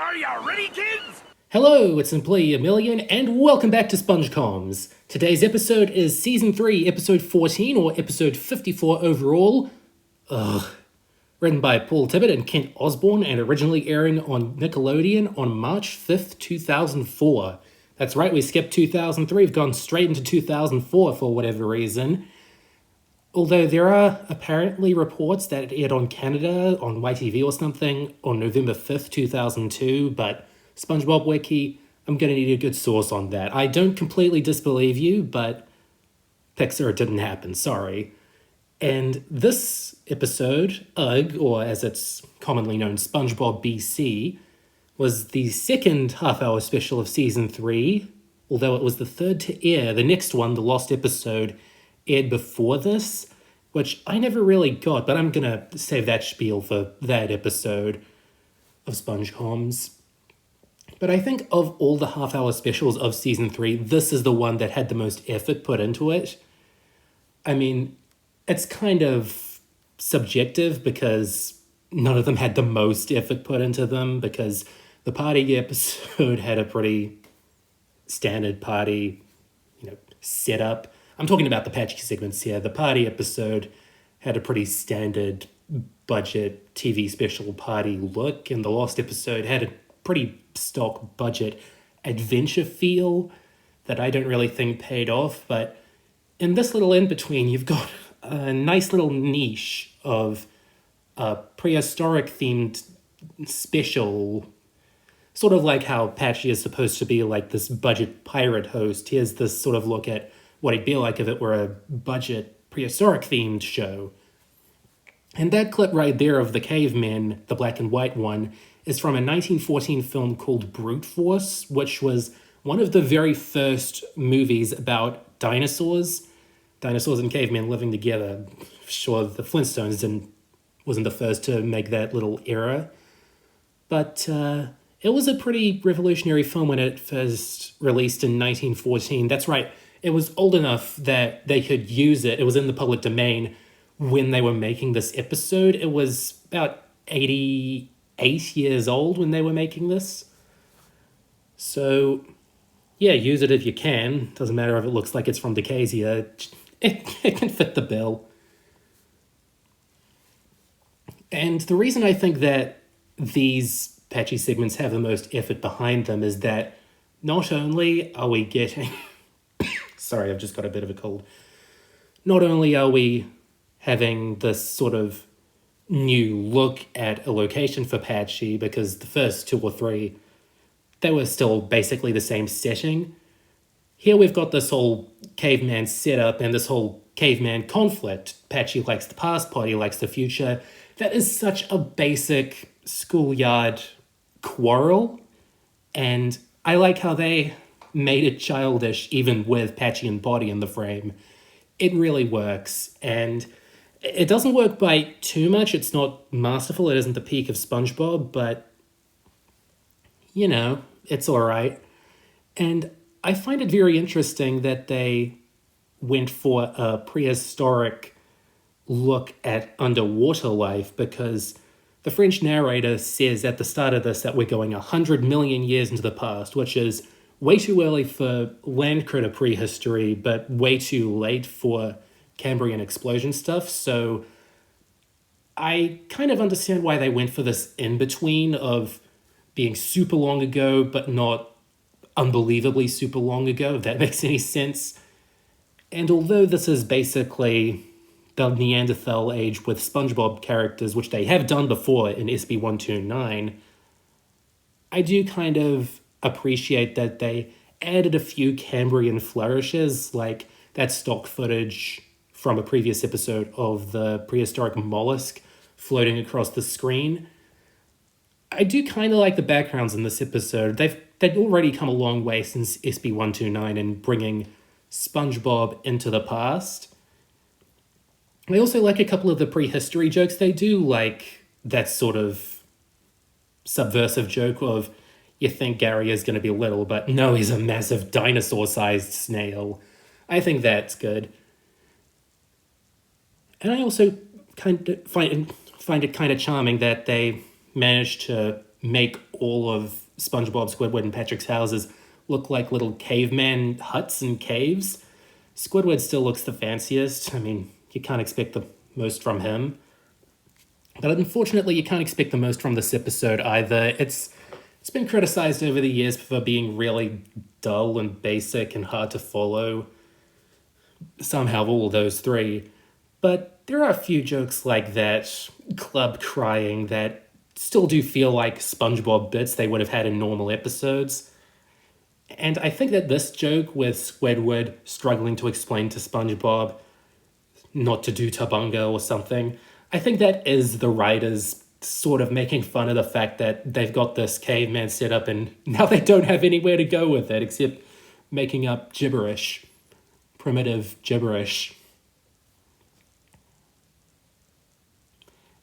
Are ya ready, kids? Hello, it's simply a million, and welcome back to SpongeComs. Today's episode is Season 3, Episode 14, or Episode 54 overall. Written by Paul Tibbett and Kent Osborne, and originally airing on Nickelodeon on March 5th, 2004. That's right, we skipped 2003, we've gone straight into 2004 for whatever reason. Although there are apparently reports that it aired on Canada, on YTV or something, on November 5th, 2002, but SpongeBob Wiki, I'm gonna need a good source on that. I don't completely disbelieve you, but Pixar, it didn't happen, sorry. And this episode, UGG, or as it's commonly known, SpongeBob BC, was the second half-hour special of Season 3, although it was the third to air. The next one, the lost episode, aired before this, which I never really got, but I'm gonna save that spiel for that episode of SpongeComs. But I think of all the half-hour specials of Season 3, this is the one that had the most effort put into it. I mean, it's kind of subjective because none of them had the most effort put into them, because the party episode had a pretty standard party, setup. I'm talking about the patchy segments here. The party episode had a pretty standard budget TV special party look, and the Lost episode had a pretty stock budget adventure feel that I don't really think paid off. But in this little in-between, you've got a nice little niche of a prehistoric themed special, sort of like how Patchy is supposed to be like this budget pirate host. Here's this sort of look at what it'd be like if it were a budget prehistoric themed show. And that clip right there of the caveman, the black and white one, is from a 1914 film called Brute Force, which was one of the very first movies about dinosaurs. Dinosaurs and cavemen living together. Sure, the Flintstones wasn't the first to make that little era. But it was a pretty revolutionary film when it first released in 1914. That's right, it was old enough that they could use it. It was in the public domain when they were making this episode. It was about 88 years old when they were making this. So, yeah, use it if you can. Doesn't matter if it looks like it's from Decasia. It can fit the bill. And the reason I think that these patchy segments have the most effort behind them is that not only are we getting... Sorry, I've just got a bit of a cold. Not only are we having this sort of new look at a location for Patchy, because the first two or three, they were still basically the same setting. Here we've got this whole caveman setup and this whole caveman conflict. Patchy likes the past, Potty likes the future. That is such a basic schoolyard quarrel, and I like how they made it childish even with Patchy and Potty in the frame. It really works, and it doesn't work by too much. It's not masterful. It isn't the peak of SpongeBob, but, it's all right. And I find it very interesting that they went for a prehistoric look at underwater life, because the French narrator says at the start of this that we're going 100 million years into the past, which is way too early for land critter prehistory, but way too late for Cambrian explosion stuff. So I kind of understand why they went for this in-between of being super long ago, but not unbelievably super long ago, if that makes any sense. And although this is basically the Neanderthal age with SpongeBob characters, which they have done before in SB129, I do kind of appreciate that they added a few Cambrian flourishes, like that stock footage from a previous episode of the prehistoric mollusk floating across the screen. I do kind of like the backgrounds in this episode. They've already come a long way since SB129 in bringing SpongeBob into the past. I also like a couple of the prehistory jokes they do, like that sort of subversive joke of, you think Gary is going to be little, but no, he's a massive dinosaur-sized snail. I think that's good. And I also kind of find it kind of charming that they managed to make all of SpongeBob, Squidward, and Patrick's houses look like little caveman huts and caves. Squidward still looks the fanciest. I mean, you can't expect the most from him. But unfortunately, you can't expect the most from this episode either. It's been criticized over the years for being really dull and basic and hard to follow. Somehow all those three. But there are a few jokes like that, club crying, that still do feel like SpongeBob bits they would have had in normal episodes. And I think that this joke with Squidward struggling to explain to SpongeBob not to do tabunga or something, I think that is the writers sort of making fun of the fact that they've got this caveman set up and now they don't have anywhere to go with it except making up gibberish. Primitive gibberish.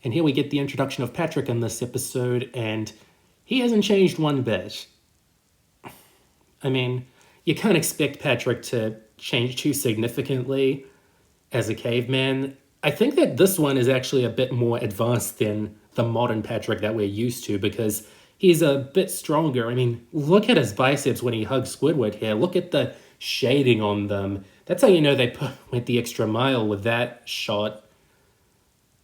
And here we get the introduction of Patrick in this episode, and he hasn't changed one bit. I mean, you can't expect Patrick to change too significantly as a caveman. I think that this one is actually a bit more advanced than the modern Patrick that we're used to, because he's a bit stronger. I mean, look at his biceps when he hugs Squidward here. Look at the shading on them. That's how you know they went the extra mile with that shot.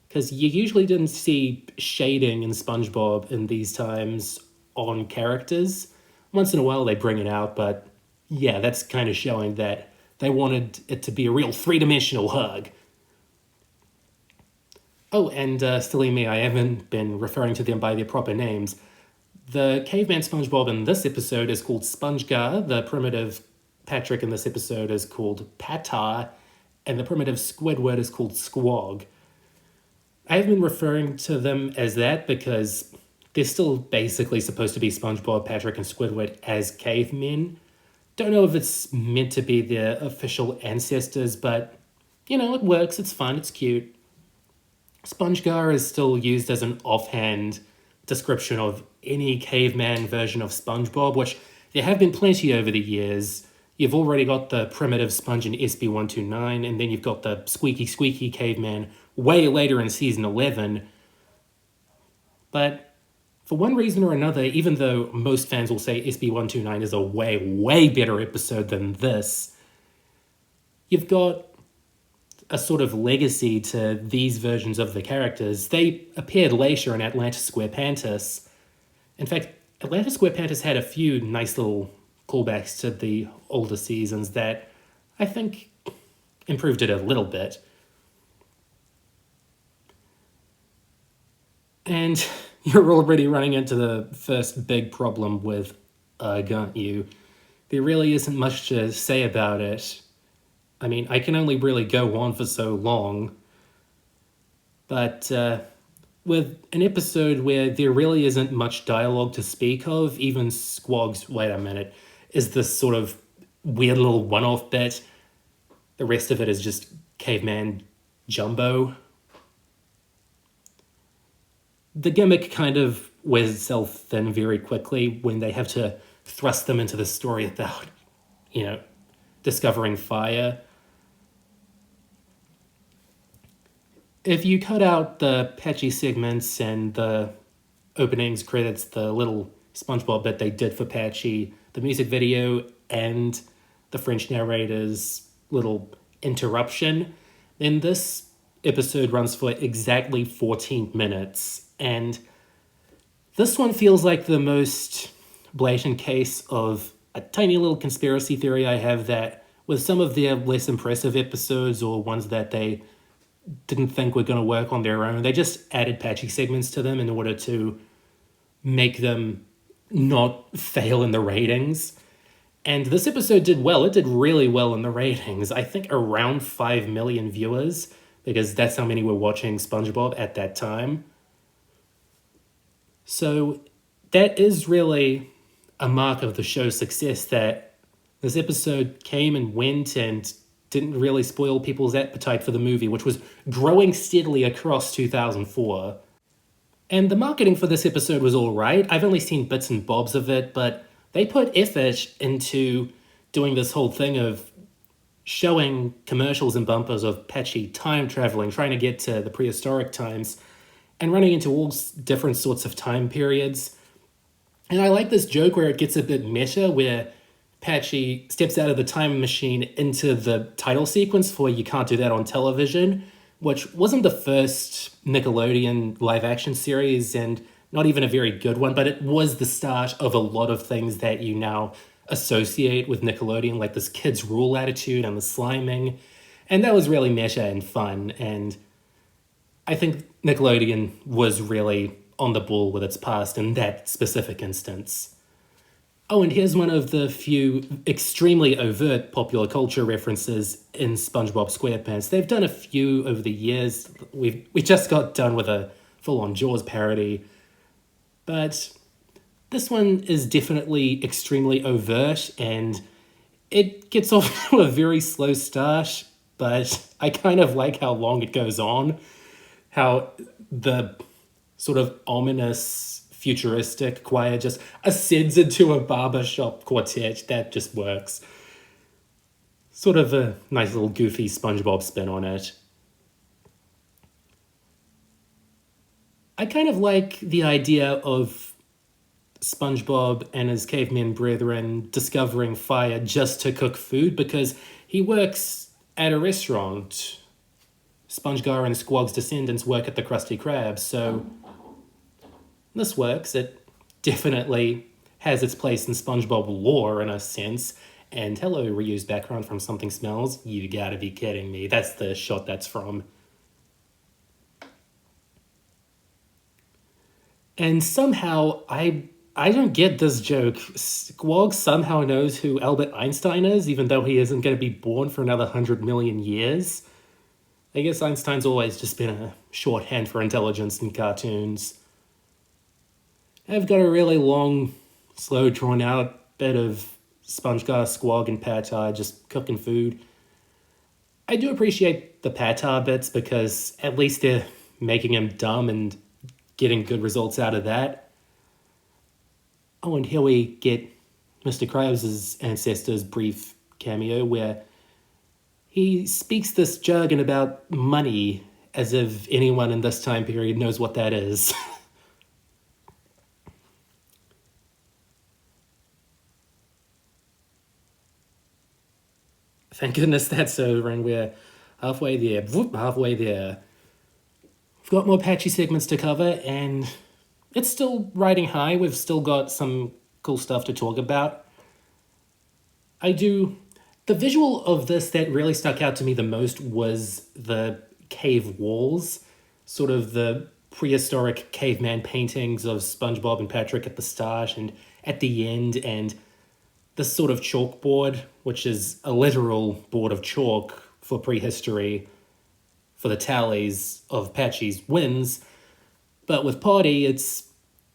Because you usually didn't see shading in SpongeBob in these times on characters. Once in a while they bring it out, but yeah, that's kind of showing that they wanted it to be a real three-dimensional hug. Oh, and silly me, I haven't been referring to them by their proper names. The caveman SpongeBob in this episode is called SpongeGar, the primitive Patrick in this episode is called Patar, and the primitive Squidward is called Squog. I've been referring to them as that because they're still basically supposed to be SpongeBob, Patrick, and Squidward as cavemen. Don't know if it's meant to be their official ancestors, but, you know, it works, it's fun, it's cute. SpongeGar is still used as an offhand description of any caveman version of SpongeBob, which there have been plenty over the years. You've already got the primitive sponge in SB129, and then you've got the squeaky caveman way later in season 11. But for one reason or another, even though most fans will say SB129 is a way better episode than this, you've got a sort of legacy to these versions of the characters. They appeared later in Atlantis Squarepantis. In fact, Atlantis Squarepantis had a few nice little callbacks to the older seasons that I think improved it a little bit. And you're already running into the first big problem with aren't you? There really isn't much to say about it. I mean, I can only really go on for so long. But with an episode where there really isn't much dialogue to speak of, even Squog's, wait a minute, is this sort of weird little one-off bit. The rest of it is just caveman jumbo. The gimmick kind of wears itself thin very quickly when they have to thrust them into the story about, you know, discovering fire. If you cut out the patchy segments and the openings credits, the little SpongeBob bit they did for Patchy, the music video, and the French narrator's little interruption, then this episode runs for exactly 14 minutes. And this one feels like the most blatant case of a tiny little conspiracy theory I have, that with some of their less impressive episodes or ones that they didn't think were going to work on their own, they just added patchy segments to them in order to make them not fail in the ratings. And this episode did well. It did really well in the ratings. I think around 5 million viewers, because that's how many were watching SpongeBob at that time. So that is really a mark of the show's success, that this episode came and went and didn't really spoil people's appetite for the movie, which was growing steadily across 2004. And the marketing for this episode was all right. I've only seen bits and bobs of it, but they put effort into doing this whole thing of showing commercials and bumpers of Patchy time traveling, trying to get to the prehistoric times, and running into all different sorts of time periods. And I like this joke where it gets a bit meta, where Patchy steps out of the time machine into the title sequence for You Can't Do That on Television, which wasn't the first Nickelodeon live action series and not even a very good one, but it was the start of a lot of things that you now associate with Nickelodeon, like this kids' rule attitude and the sliming. And that was really meta and fun. And I think Nickelodeon was really on the ball with its past in that specific instance. Oh, and here's one of the few extremely overt popular culture references in SpongeBob SquarePants. They've done a few over the years. We just got done with a full-on Jaws parody. But this one is definitely extremely overt, and it gets off to a very slow start, but I kind of like how long it goes on. How the sort of ominous, futuristic choir just ascends into a barbershop quartet. That just works. Sort of a nice little goofy SpongeBob spin on it. I kind of like the idea of SpongeBob and his caveman brethren discovering fire just to cook food, because he works at a restaurant. SpongeGar and Squog's descendants work at the Krusty Krab, so this works. It definitely has its place in SpongeBob lore in a sense. And hello, reused background from Something Smells. You gotta be kidding me. That's the shot that's from. And somehow, I don't get this joke. Squog somehow knows who Albert Einstein is, even though he isn't going to be born for another 100 million years. I guess Einstein's always just been a shorthand for intelligence in cartoons. I've got a really long, slow, drawn-out bit of SpongeGar, Squog, and Patar just cooking food. I do appreciate the Patar bits because at least they're making him dumb and getting good results out of that. Oh, and here we get Mr. Krabs' ancestor's brief cameo where he speaks this jargon about money as if anyone in this time period knows what that is. Thank goodness that's over and we're halfway there. Whoop, halfway there. We've got more patchy segments to cover and it's still riding high. We've still got some cool stuff to talk about. The visual of this that really stuck out to me the most was the cave walls, sort of the prehistoric caveman paintings of SpongeBob and Patrick at the start and at the end, and this sort of chalkboard, which is a literal board of chalk for prehistory for the tallies of Patchy's wins. But with Potty, it's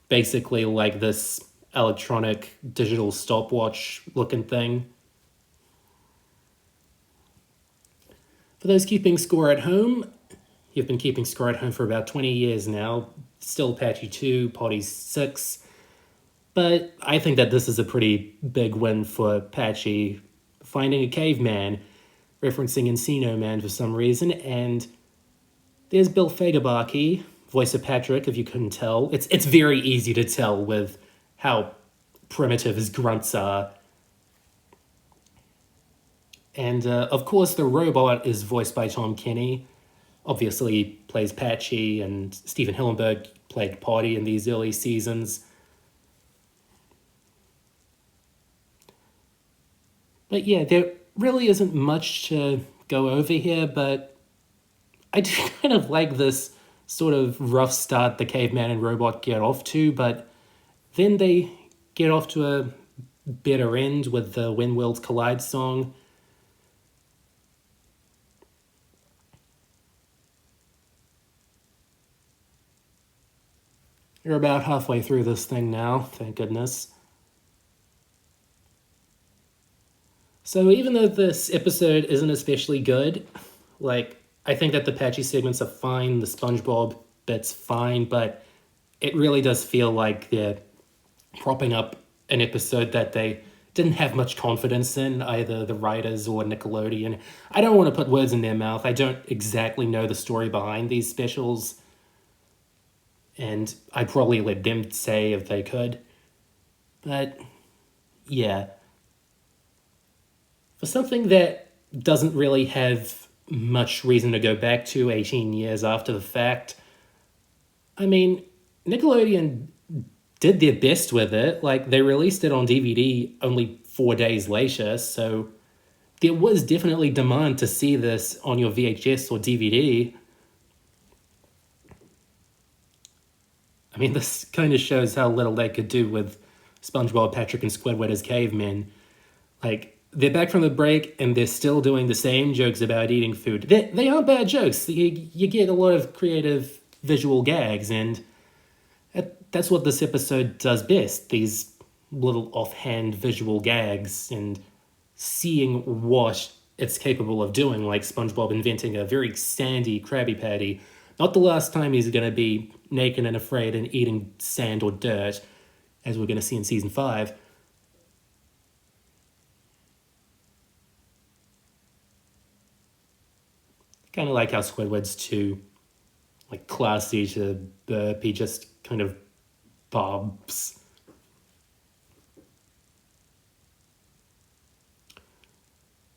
basically like this electronic digital stopwatch looking thing. For those keeping score at home, you've been keeping score at home for about 20 years now. Still Patchy 2, Potty's 6. But I think that this is a pretty big win for Patchy, finding a caveman, referencing Encino Man for some reason, and there's Bill Fagerbakke, voice of Patrick, if you couldn't tell. It's very easy to tell with how primitive his grunts are. And, of course, the robot is voiced by Tom Kenny. Obviously, he plays Patchy, and Stephen Hillenburg played Potty in these early seasons. But yeah, there really isn't much to go over here, but I do kind of like this sort of rough start the caveman and robot get off to, but then they get off to a better end with the When Worlds Collide song. You're about halfway through this thing now, thank goodness. So even though this episode isn't especially good, I think that the Patchy segments are fine, the SpongeBob bit's fine, but it really does feel like they're propping up an episode that they didn't have much confidence in, either the writers or Nickelodeon. I don't want to put words in their mouth. I don't exactly know the story behind these specials, and I'd probably let them say if they could. But yeah, for something that doesn't really have much reason to go back to 18 years after the fact, I mean, Nickelodeon did their best with it. Like, they released it on DVD only 4 days later, so there was definitely demand to see this on your VHS or DVD. I mean, this kind of shows how little they could do with SpongeBob, Patrick, and Squidward as cavemen. Like, they're back from the break and they're still doing the same jokes about eating food. They aren't bad jokes. You get a lot of creative visual gags, and that's what this episode does best. These little offhand visual gags and seeing what it's capable of doing, like SpongeBob inventing a very sandy Krabby Patty. Not the last time he's going to be naked and afraid and eating sand or dirt, as we're going to see in season 5. Kind of like how Squidward's too, like, classy to burp. He just kind of bobs.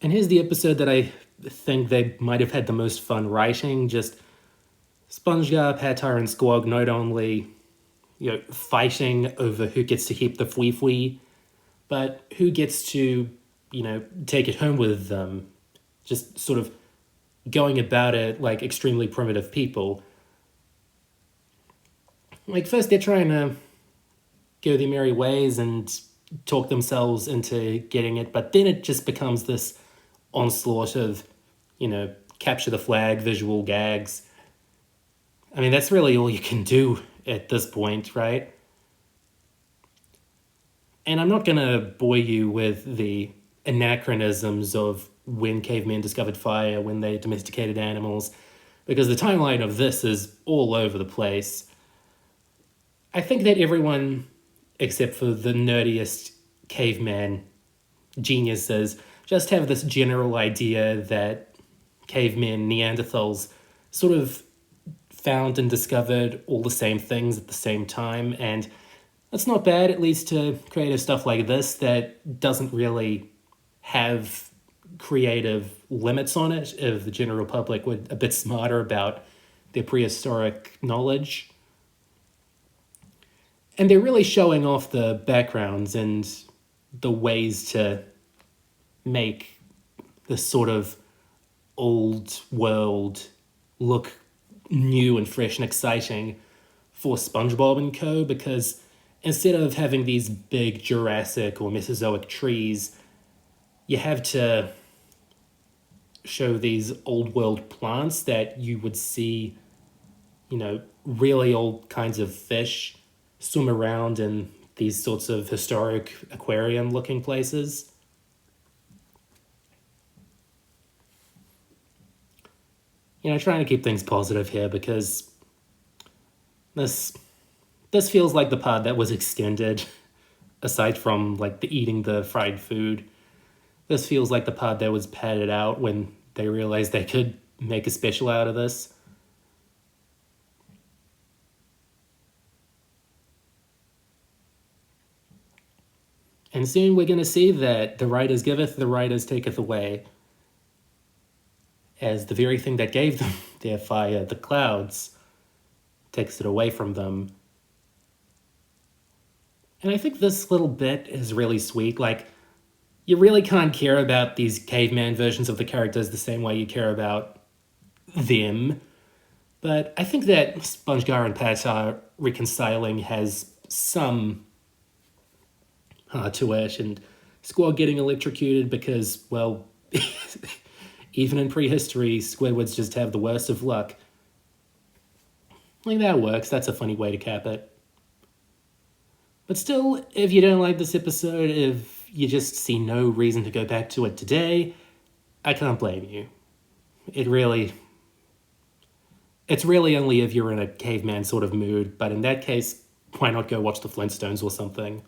And here's the episode that I think they might have had the most fun writing. Just SpongeGar, Patar, and Squog not only, fighting over who gets to keep the fwee, but who gets to, take it home with them. Just sort of going about it like extremely primitive people. Like, first they're trying to go their merry ways and talk themselves into getting it, but then it just becomes this onslaught of, capture the flag, visual gags. I mean, that's really all you can do at this point, right? And I'm not going to bore you with the anachronisms of when cavemen discovered fire, when they domesticated animals, because the timeline of this is all over the place. I think that everyone, except for the nerdiest caveman geniuses, just have this general idea that cavemen, Neanderthals, sort of found and discovered all the same things at the same time, and that's not bad. It leads to creative stuff like this that doesn't really have creative limits on it if the general public were a bit smarter about their prehistoric knowledge. And they're really showing off the backgrounds and the ways to make this sort of old world look new and fresh and exciting for SpongeBob and co, because instead of having these big Jurassic or Mesozoic trees, you have to show these old world plants that you would see, really old kinds of fish swim around in these sorts of historic aquarium looking places. Trying to keep things positive here, because this feels like the part that was extended, aside from like the eating the fried food. This feels like the part that was padded out when they realized they could make a special out of this. And soon we're going to see that the writers giveth, the writers taketh away, as the very thing that gave them their fire, the clouds, takes it away from them. And I think this little bit is really sweet. Like, you really can't care about these caveman versions of the characters the same way you care about them. But I think that SpongeGar and Patar reconciling has some heart to it, and Squad getting electrocuted because, well, even in prehistory, Squidwards just have the worst of luck. Like, that works. That's a funny way to cap it. But still, if you don't like this episode, if you just see no reason to go back to it today, I can't blame you. It's really only if you're in a caveman sort of mood, but in that case, why not go watch the Flintstones or something?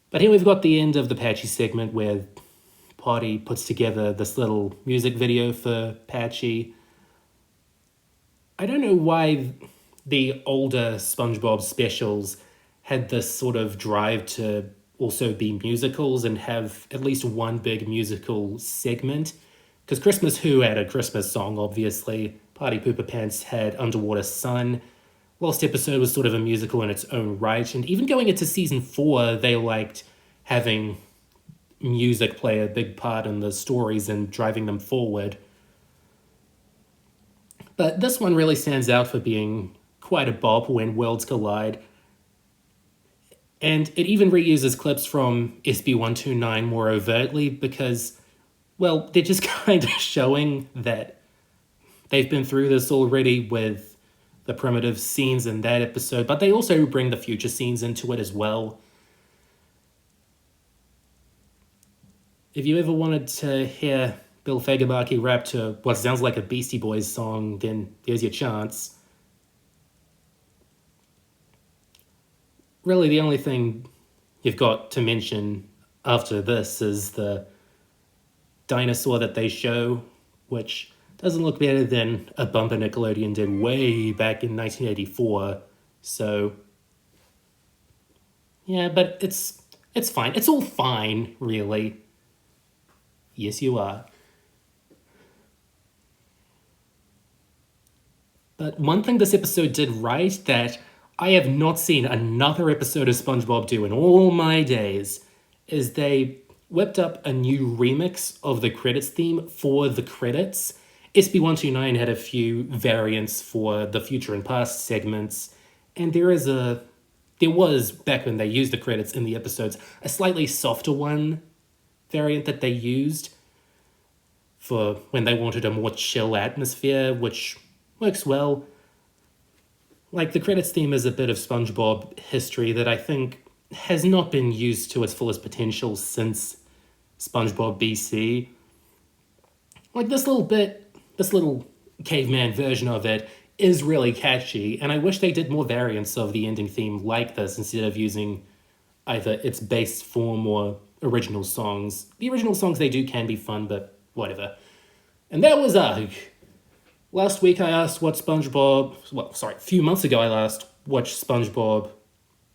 But here we've got the end of the Patchy segment where Potty puts together this little music video for Patchy. I don't know why the older SpongeBob specials had this sort of drive to also be musicals and have at least one big musical segment. Because Christmas Who had a Christmas song, obviously. Party Pooper Pants had Underwater Sun. Lost Episode was sort of a musical in its own right. And even going into season 4, they liked having music play a big part in the stories and driving them forward. But this one really stands out for being quite a bop when worlds collide. And it even reuses clips from SB129 more overtly because, well, they're just kind of showing that they've been through this already with the primitive scenes in that episode, but they also bring the future scenes into it as well. If you ever wanted to hear Bill Fagerbakke rap to what sounds like a Beastie Boys song, then there's your chance. Really, the only thing you've got to mention after this is the dinosaur that they show, which doesn't look better than a bumper Nickelodeon did way back in 1984. So, yeah, but it's fine. It's all fine, really. Yes, you are. But one thing this episode did right that I have not seen another episode of SpongeBob do in all my days is they whipped up a new remix of the credits theme for the credits. SB129 had a few variants for the future and past segments, and there was, back when they used the credits in the episodes, a slightly softer one variant that they used for when they wanted a more chill atmosphere, which works well. Like, the credits theme is a bit of SpongeBob history that I think has not been used to its fullest potential since SpongeBob BC. Like, this little caveman version of it is really catchy, and I wish they did more variants of the ending theme like this instead of using either its base form or original songs. The original songs they do can be fun, but whatever. And that was Ugh. Last week I asked what a few months ago I asked what SpongeBob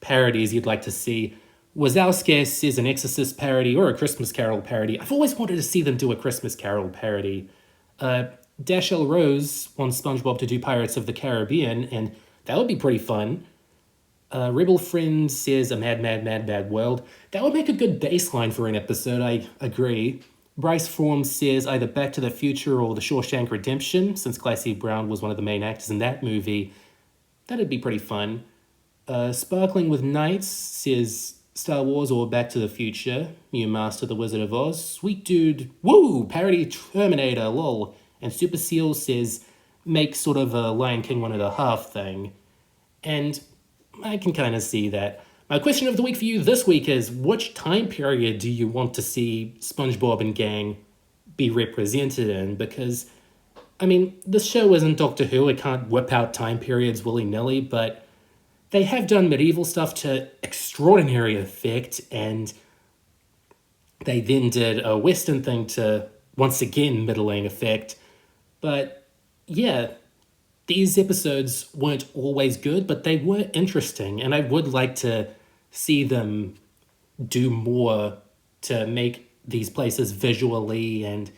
parodies you'd like to see. Wazowski says an Exorcist parody or a Christmas Carol parody. I've always wanted to see them do a Christmas Carol parody. Dashel Rose wants SpongeBob to do Pirates of the Caribbean, and that would be pretty fun. Rebel Friend says a mad world. That would make a good baseline for an episode, I agree. Bryce Form says either Back to the Future or The Shawshank Redemption, since Clancy Brown was one of the main actors in that movie. That'd be pretty fun. Sparkling with Nights says Star Wars or Back to the Future. New Master the Wizard of Oz. Sweet Dude, woo! Parody Terminator, lol. And Super Seal says make sort of a Lion King 1.5 thing. And I can kind of see that. My question of the week for you this week is, which time period do you want to see SpongeBob and gang be represented in? Because, I mean, this show isn't Doctor Who, it can't whip out time periods willy-nilly, but they have done medieval stuff to extraordinary effect, and they then did a Western thing to, once again, middling effect. But, yeah, these episodes weren't always good, but they were interesting, and I would like to see them do more to make these places visually and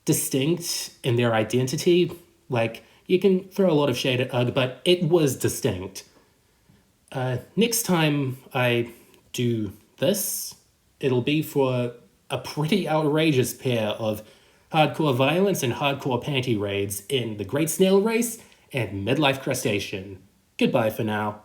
distinct in their identity. Like, you can throw a lot of shade at UGG, but it was distinct. Next time I do this, it'll be for a pretty outrageous pair of hardcore violence and hardcore panty raids in The Great Snail Race and Midlife Crustacean. Goodbye for now.